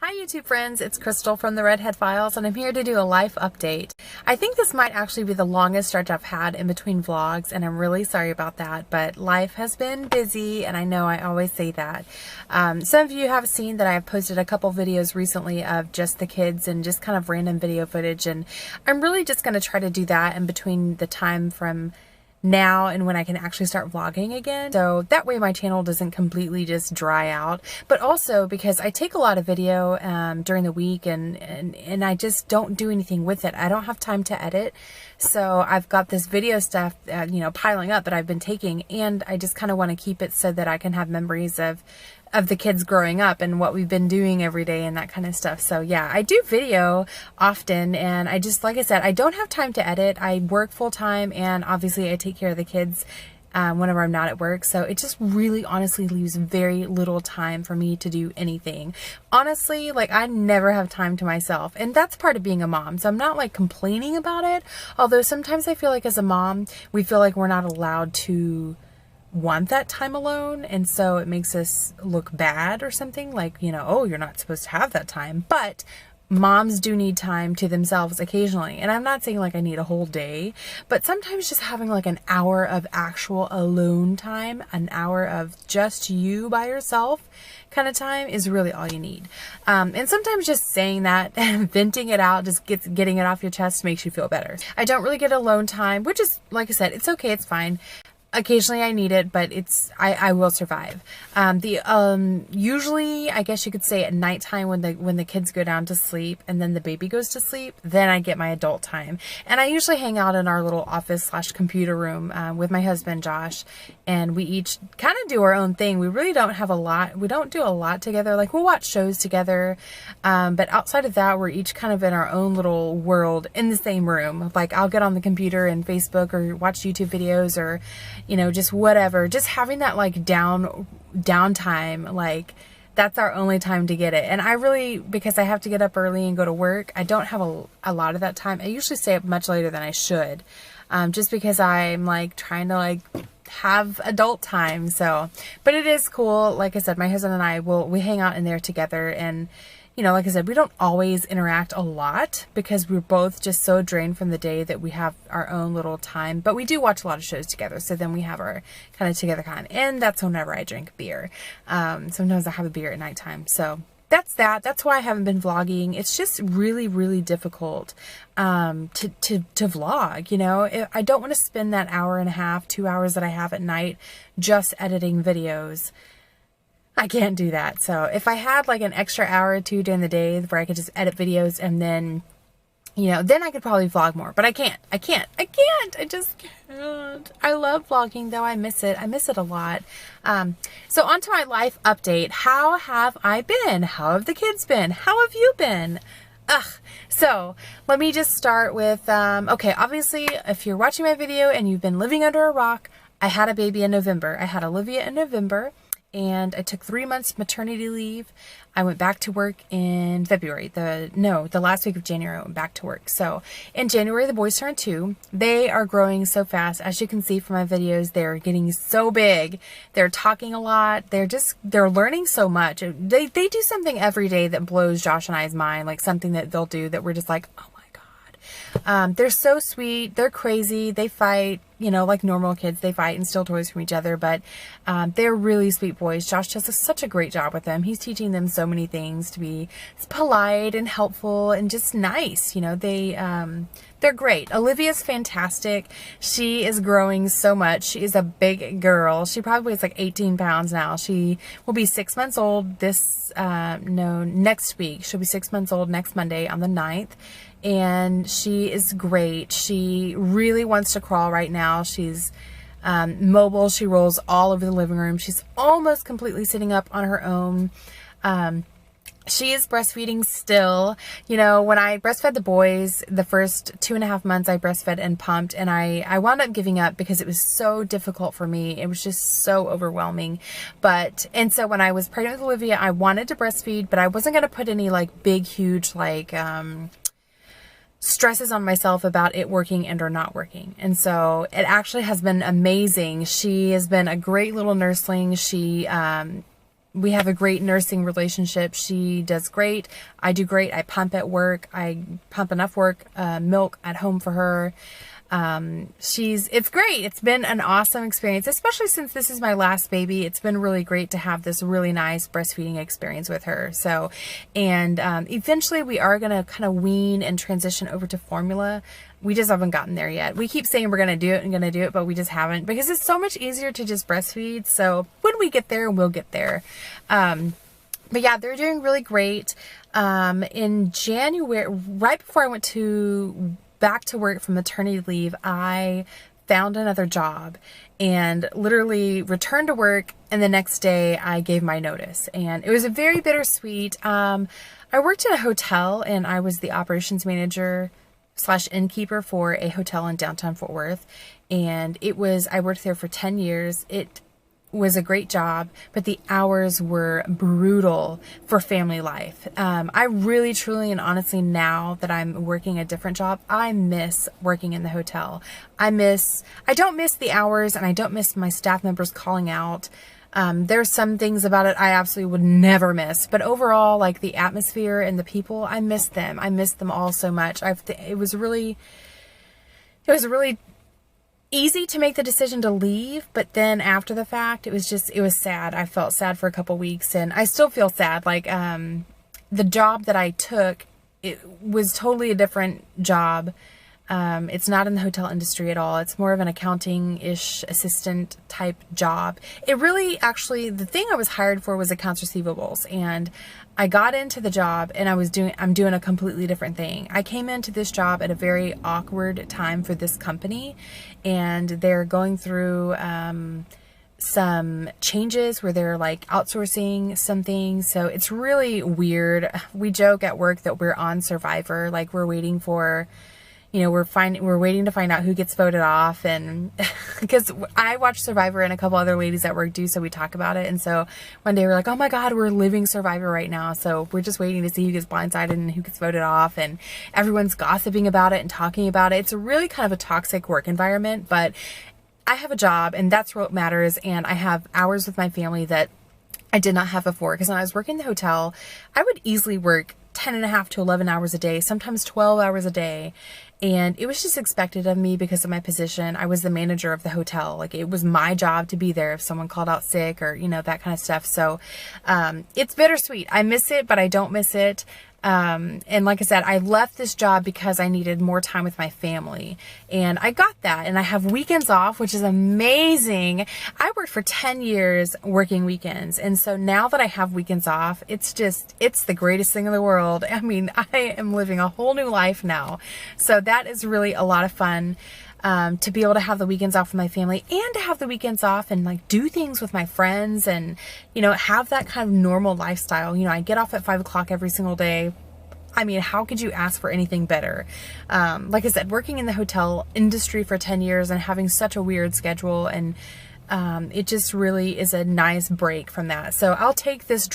Hi YouTube friends, it's Crystal from the Redhead Files, and I'm here to do a life update. I think this might actually be the longest stretch I've had in between vlogs, and I'm really sorry about that, but life has been busy, and I know I always say that. Some of you have seen that I've posted a couple videos recently of just the kids and just kind of random video footage, and I'm really just going to try to do that in between the time from now and when I can actually start vlogging again, so that way my channel doesn't completely just dry out. But also because I take a lot of video during the week and I just don't do anything with it. I don't have time to edit, so I've got this video stuff you know, piling up that I've been taking, and I just kind of want to keep it so that I can have memories of the kids growing up and what we've been doing every day and that kind of stuff. So yeah, I do video often, and I just, like I said, I don't have time to edit. I work full time, and obviously I take care of the kids whenever I'm not at work, so it just really honestly leaves very little time for me to do anything. Honestly, like, I never have time to myself, and that's part of being a mom, so I'm not like complaining about it, although sometimes I feel like as a mom we feel like we're not allowed to want that time alone, and so it makes us look bad or something, like, you know, oh, you're not supposed to have that time. But moms do need time to themselves occasionally, and I'm not saying like I need a whole day, but sometimes just having like an hour of actual alone time, an hour of just you by yourself kind of time is really all you need. And sometimes just saying that and venting it out, just getting it off your chest, makes you feel better. I don't really get alone time, which is, like I said, it's okay, it's fine. Occasionally I need it, but I will survive. Usually, I guess you could say at nighttime when the kids go down to sleep and then the baby goes to sleep, then I get my adult time. And I usually hang out in our little office / computer room with my husband Josh, and we each kind of do our own thing. We really don't have a lot. We don't do a lot together. Like, we'll watch shows together, but outside of that, we're each kind of in our own little world in the same room. Like, I'll get on the computer and Facebook or watch YouTube videos, or you know, just whatever, just having that like downtime, like that's our only time to get it. And I really, because I have to get up early and go to work, I don't have a lot of that time. I usually stay up much later than I should, just because I'm like trying to like have adult time. So, but it is cool. Like I said, my husband and I we hang out in there together, and you know, like I said, we don't always interact a lot because we're both just so drained from the day that we have our own little time, but we do watch a lot of shows together. So then we have our kind of together time, and that's whenever I drink beer. Sometimes I have a beer at nighttime. So that's that. That's why I haven't been vlogging. It's just really, really difficult to vlog. You know, I don't want to spend that hour and a half, 2 hours that I have at night just editing videos. I can't do that. So if I had like an extra hour or two during the day where I could just edit videos and then, you know, then I could probably vlog more, but I can't. I just can't. I love vlogging though. I miss it. I miss it a lot. So on to my life update. How have I been? How have the kids been? How have you been? So let me just start with, okay, obviously if you're watching my video and you've been living under a rock, I had a baby in November. I had Olivia in November, and I took 3 months maternity leave. I went back to work in February. The last week of January I went back to work. So in January the boys turned 2. They are growing so fast. As you can see from my videos, they're getting so big. They're talking a lot. They're learning so much. They do something every day that blows Josh and I's mind, like something that they'll do that we're just like, oh my God. They're so sweet. They're crazy. They fight, you know, like normal kids. They fight and steal toys from each other, but they're really sweet boys. Josh does such a great job with them. He's teaching them so many things, to be polite and helpful and just nice. You know, they're great. Olivia's fantastic. She is growing so much. She is a big girl. She probably weighs like 18 pounds now. She will be 6 months old next week. She'll be 6 months old next Monday on the 9th. And she is great. She really wants to crawl right now. She's mobile. She rolls all over the living room. She's almost completely sitting up on her own. She is breastfeeding still. You know, when I breastfed the boys, the first 2.5 months I breastfed and pumped, and I wound up giving up because it was so difficult for me. It was just so overwhelming. And so when I was pregnant with Olivia, I wanted to breastfeed, but I wasn't going to put any like big, huge, like, stresses on myself about it working and or not working. And so it actually has been amazing. She has been a great little nursling. She we have a great nursing relationship. She does great. I do great. I pump at work. I pump enough milk at home for her. It's great. It's been an awesome experience, especially since this is my last baby. It's been really great to have this really nice breastfeeding experience with her. So, and eventually we are going to kind of wean and transition over to formula. We just haven't gotten there yet. We keep saying we're going to do it and going to do it, but we just haven't, because it's so much easier to just breastfeed. So when we get there, we'll get there. But yeah, they're doing really great. In January, right before I went back to work from maternity leave, I found another job and literally returned to work, and the next day I gave my notice, and it was a very bittersweet. I worked in a hotel, and I was the operations manager / innkeeper for a hotel in downtown Fort Worth, and I worked there for 10 years. It was a great job, but the hours were brutal for family life. I really, truly, and honestly, now that I'm working a different job, I miss working in the hotel. I don't miss the hours, and I don't miss my staff members calling out. There's some things about it I absolutely would never miss, but overall, like the atmosphere and the people, I miss them. I miss them all so much. It was really easy to make the decision to leave, but then after the fact, it was sad. I felt sad for a couple weeks, and I still feel sad. Like, the job that I took, it was totally a different job. It's not in the hotel industry at all. It's more of an accounting-ish assistant type job. It really, actually, the thing I was hired for was accounts receivables, and I got into the job, and I'm doing a completely different thing. I came into this job at a very awkward time for this company, and they're going through some changes where they're like outsourcing some things. So it's really weird. We joke at work that we're on Survivor, like we're waiting for, we're waiting to find out who gets voted off. And because I watch Survivor and a couple other ladies at work do, so we talk about it. And so one day we're like, oh my God, we're living Survivor right now. So we're just waiting to see who gets blindsided and who gets voted off. And everyone's gossiping about it and talking about it. It's a really kind of a toxic work environment, but I have a job, and that's what matters. And I have hours with my family that I did not have before, because when I was working in the hotel, I would easily work 10.5 to 11 hours a day, sometimes 12 hours a day. And it was just expected of me because of my position. I was the manager of the hotel. Like, it was my job to be there if someone called out sick or, that kind of stuff. So, it's bittersweet. I miss it, but I don't miss it. And like I said, I left this job because I needed more time with my family, and I got that, and I have weekends off, which is amazing. I worked for 10 years working weekends. And so now that I have weekends off, it's the greatest thing in the world. I mean, I am living a whole new life now. So that is really a lot of fun. To be able to have the weekends off with my family, and to have the weekends off and like do things with my friends, and, have that kind of normal lifestyle. I get off at 5 o'clock every single day. I mean, how could you ask for anything better? Like I said, working in the hotel industry for 10 years and having such a weird schedule, and it just really is a nice break from that. So I'll take this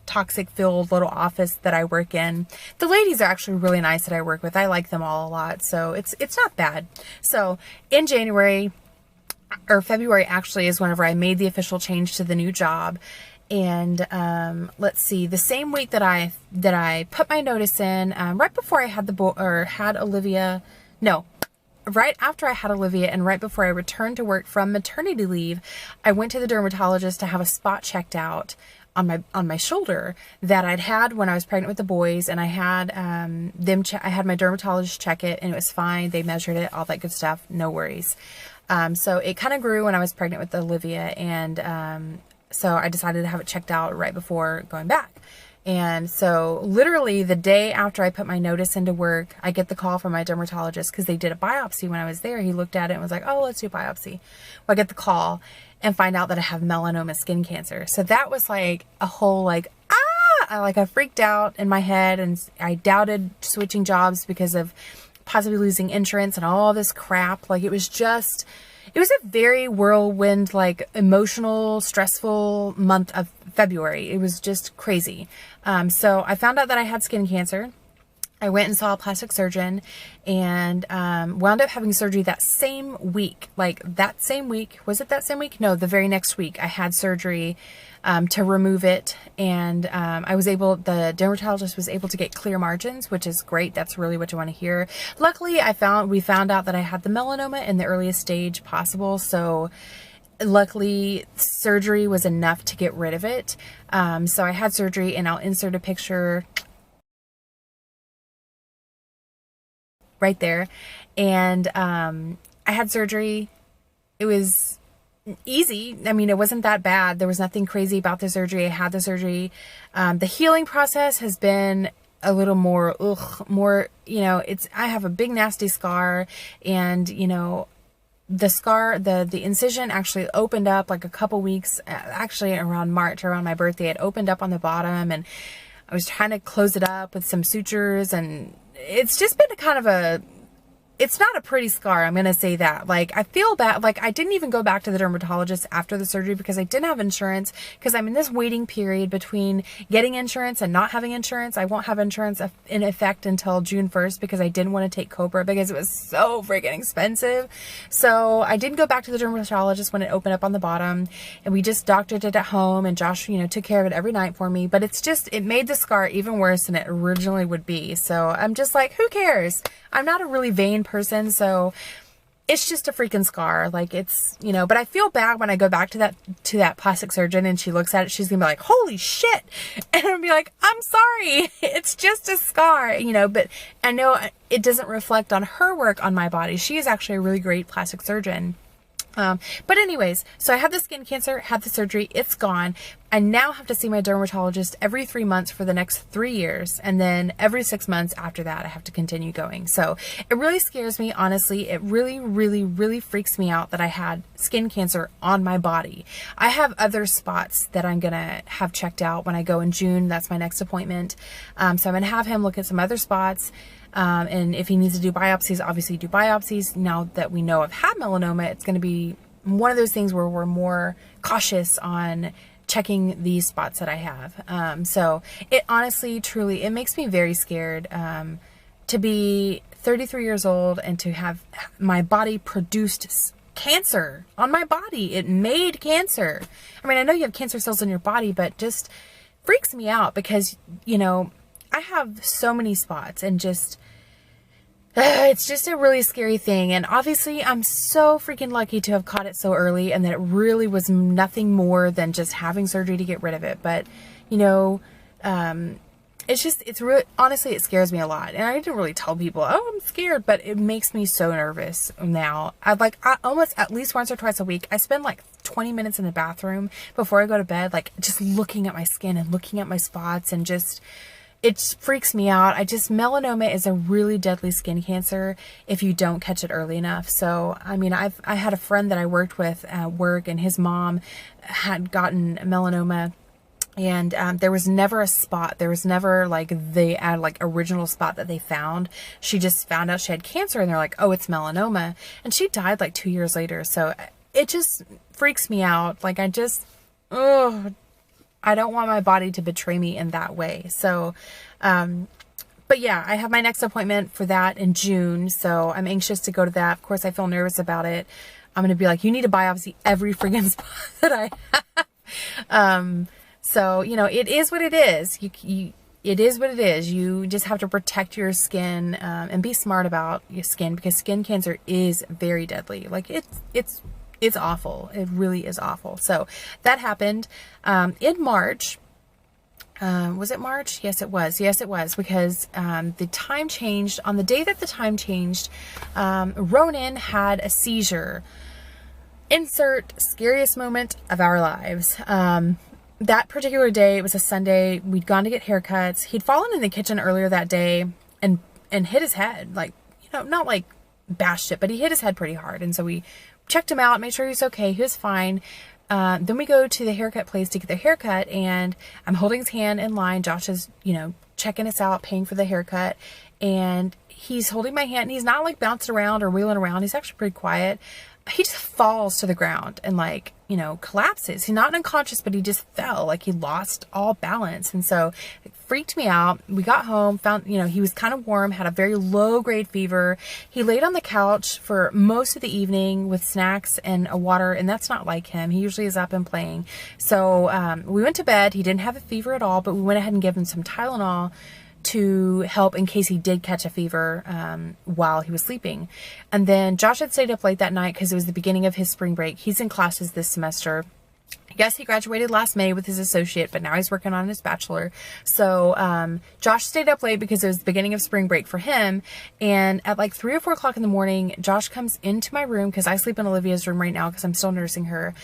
toxic filled little office that I work in. The ladies are actually really nice that I work with. I like them all a lot. So it's not bad. So in February actually is whenever I made the official change to the new job. And let's see, the same week that I put my notice in, right before I had Olivia, no, right after I had Olivia, and right before I returned to work from maternity leave, I went to the dermatologist to have a spot checked out on my shoulder that I'd had when I was pregnant with the boys, and I had I had my dermatologist check it, and it was fine. They measured it, all that good stuff, no worries. So it kind of grew when I was pregnant with Olivia, and so I decided to have it checked out right before going back. And so literally the day after I put my notice into work, I get the call from my dermatologist, because they did a biopsy when I was there. He looked at it and was like, oh, let's do a biopsy. Well, I get the call and find out that I have melanoma skin cancer. So that was like a whole I freaked out in my head, and I doubted switching jobs because of possibly losing insurance and all this crap. Like, it was a very whirlwind, like emotional, stressful month of February. It was just crazy. So I found out that I had skin cancer. I went and saw a plastic surgeon and wound up having surgery that same week. Like that same week, was it that same week? No, the very next week I had surgery to remove it. And the dermatologist was able to get clear margins, which is great. That's really what you want to hear. Luckily, we found out that I had the melanoma in the earliest stage possible. So luckily surgery was enough to get rid of it. So I had surgery, and I'll insert a picture right there. And I had surgery. It was easy. I mean, it wasn't that bad. There was nothing crazy about the surgery. I had the surgery. The healing process has been a little more, I have a big nasty scar, and, the scar, the incision actually opened up like a couple weeks, actually around March, around my birthday. It opened up on the bottom, and I was trying to close it up with some sutures, and it's just been it's not a pretty scar. I'm going to say that. Like, I feel bad. Like, I didn't even go back to the dermatologist after the surgery because I didn't have insurance, because I'm in this waiting period between getting insurance and not having insurance. I won't have insurance in effect until June 1st because I didn't want to take Cobra because it was so freaking expensive. So I didn't go back to the dermatologist when it opened up on the bottom, and we just doctored it at home, and Josh, took care of it every night for me. But it made the scar even worse than it originally would be. So I'm just like, who cares? I'm not a really vain person, so it's just a freaking scar. Like, it's, but I feel bad when I go back to that plastic surgeon and she looks at it, she's gonna be like, holy shit. And I'll be like, I'm sorry, it's just a scar, but I know it doesn't reflect on her work on my body. She is actually a really great plastic surgeon. But anyways, so I had the skin cancer, had the surgery, it's gone. I now have to see my dermatologist every 3 months for the next 3 years. And then every 6 months after that, I have to continue going. So it really scares me, honestly. It really, really, really freaks me out that I had skin cancer on my body. I have other spots that I'm going to have checked out when I go in June. That's my next appointment. So I'm going to have him look at some other spots. And if he needs to do biopsies, obviously do biopsies. Now that we know I've had melanoma, it's going to be one of those things where we're more cautious on checking these spots that I have. So it honestly, truly, it makes me very scared, to be 33 years old and to have my body produced cancer on my body. It made cancer. I mean, I know you have cancer cells in your body, but just freaks me out because, I have so many spots, and it's just a really scary thing. And obviously I'm so freaking lucky to have caught it so early, and that it really was nothing more than just having surgery to get rid of it. But, it's really, honestly, it scares me a lot. And I didn't really tell people, oh, I'm scared, but it makes me so nervous now. I almost at least once or twice a week, I spend like 20 minutes in the bathroom before I go to bed, like just looking at my skin and looking at my spots, and it freaks me out. Melanoma is a really deadly skin cancer if you don't catch it early enough. So, I mean, I had a friend that I worked with at work, and his mom had gotten melanoma, and there was never a spot. There was never the original spot that they found. She just found out she had cancer, and they're like, oh, it's melanoma. And she died like 2 years later. So it just freaks me out. Like, I don't want my body to betray me in that way. So, but yeah, I have my next appointment for that in June. So I'm anxious to go to that. Of course, I feel nervous about it. I'm going to be like, you need to biopsy every friggin' spot that I have. So, it is what it is. It is what it is. You just have to protect your skin, and be smart about your skin, because skin cancer is very deadly. Like, it's awful. It really is awful. So that happened in March. Was it March? Yes, it was. Yes, it was, because the time changed. On the day that the time changed, Ronan had a seizure. Insert scariest moment of our lives. That particular day, it was a Sunday. We'd gone to get haircuts. He'd fallen in the kitchen earlier that day and hit his head. Like, not like bashed it, but he hit his head pretty hard. And so we checked him out, made sure he was okay. He was fine. Then we go to the haircut place to get the haircut, and I'm holding his hand in line. Josh is, checking us out, paying for the haircut, and he's holding my hand, and he's not like bouncing around or wheeling around. He's actually pretty quiet. he just falls to the ground and like, you know, collapses. He's not unconscious, but he just fell, like he lost all balance. And so it freaked me out. We got home, found, you know, he was kind of warm, had a very low grade fever. He laid on the couch for most of the evening with snacks and a water, and that's not like him. He usually is up and playing. So we went to bed. He didn't have a fever at all, but we went ahead and gave him some Tylenol to help in case he did catch a fever while he was sleeping. And then Josh had stayed up late that night because it was the beginning of his spring break. He's in classes this semester. Yes, he graduated last May with his associate, but now he's working on his bachelor. So Josh stayed up late because it was the beginning of spring break for him. And at like 3 or 4 o'clock in the morning, Josh comes into my room because I sleep in Olivia's room right now because I'm still nursing her.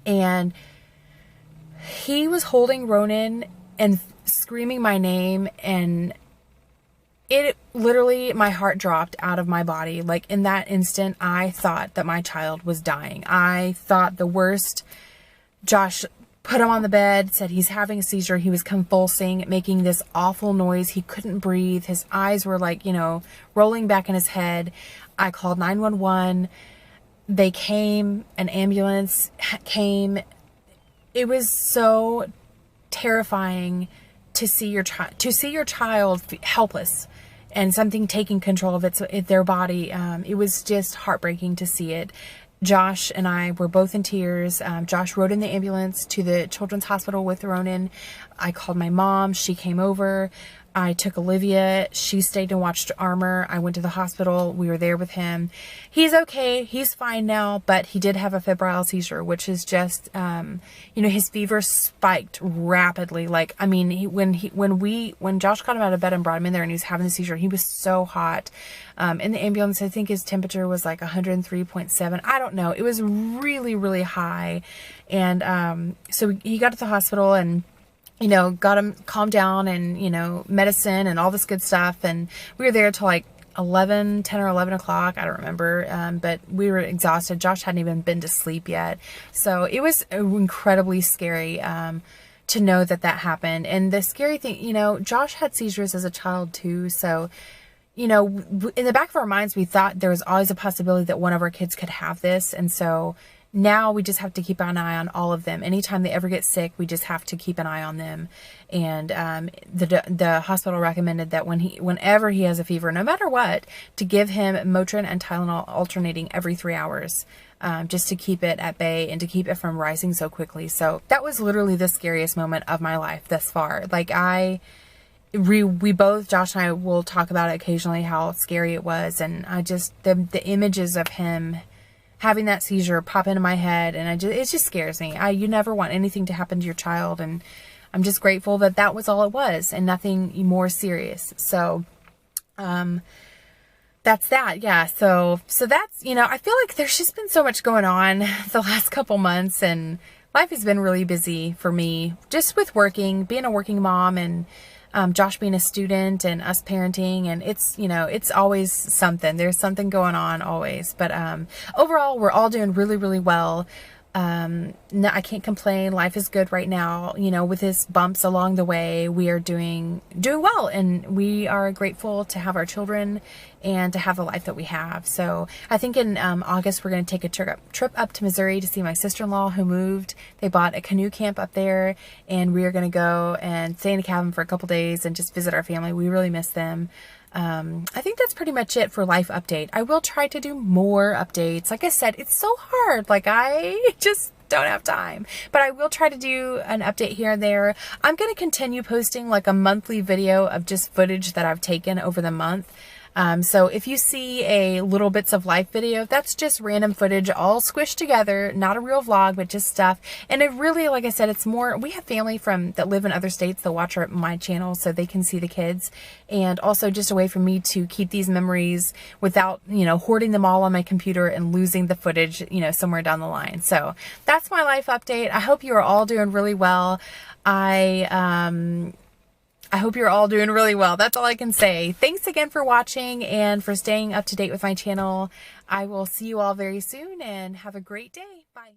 And he was holding Ronan and screaming my name, and it literally, my heart dropped out of my body. Like in that instant, I thought that my child was dying. I thought the worst. Josh put him on the bed, said he's having a seizure. He was convulsing, making this awful noise. He couldn't breathe. His eyes were like, you know, rolling back in his head. I called 911. They came, an ambulance came. It was so terrifying to see your child helpless and something taking control of their body. It was just heartbreaking to see it. Josh and I were both in tears. Josh rode in the ambulance to the children's hospital with Ronan. I called my mom. She came over. I took Olivia. She stayed and watched Armor. I went to the hospital. We were there with him. He's okay. He's fine now, but he did have a febrile seizure, which is just, you know, his fever spiked rapidly. Like, I mean, when Josh got him out of bed and brought him in there and he was having the seizure, he was so hot. In the ambulance, I think his temperature was like 103.7. I don't know. It was really, really high. And, so he got to the hospital and, you know, got him calmed down and, you know, medicine and all this good stuff. And we were there till like 10 or 11 o'clock. I don't remember. But we were exhausted. Josh hadn't even been to sleep yet. So it was incredibly scary, to know that happened. And the scary thing, you know, Josh had seizures as a child too. So, you know, in the back of our minds, we thought there was always a possibility that one of our kids could have this. And so now we just have to keep an eye on all of them. Anytime they ever get sick, we just have to keep an eye on them. And the hospital recommended that whenever he has a fever, no matter what, to give him Motrin and Tylenol alternating every 3 hours, just to keep it at bay and to keep it from rising so quickly. So that was literally the scariest moment of my life thus far. Like we both, Josh and I, will talk about it occasionally, how scary it was. And I just, the images of him having that seizure pop into my head, and it just scares me. You never want anything to happen to your child, and I'm just grateful that that was all it was and nothing more serious. So, that's that. Yeah. So that's, you know, I feel like there's just been so much going on the last couple months, and life has been really busy for me, just with being a working mom, and Josh being a student, and us parenting, and it's, you know, it's always something. There's something going on always. But overall, we're all doing really, really well. No, I can't complain. Life is good right now. You know, with his bumps along the way, we are doing well, and we are grateful to have our children and to have the life that we have. So I think in August, we're going to take a trip up to Missouri to see my sister-in-law who moved. They bought a canoe camp up there, and we are going to go and stay in a cabin for a couple days and just visit our family. We really miss them. I think that's pretty much it for life update. I will try to do more updates. Like I said, it's so hard. Like, I just don't have time, but I will try to do an update here and there. I'm going to continue posting like a monthly video of just footage that I've taken over the month. So if you see a little bits of life video, that's just random footage all squished together, not a real vlog, but just stuff. And it really, like I said, it's more, we have family that live in other states that watch my channel so they can see the kids, and also just a way for me to keep these memories without, you know, hoarding them all on my computer and losing the footage, you know, somewhere down the line. So that's my life update. I hope you are all doing really well. I hope you're all doing really well. That's all I can say. Thanks again for watching and for staying up to date with my channel. I will see you all very soon, and have a great day. Bye.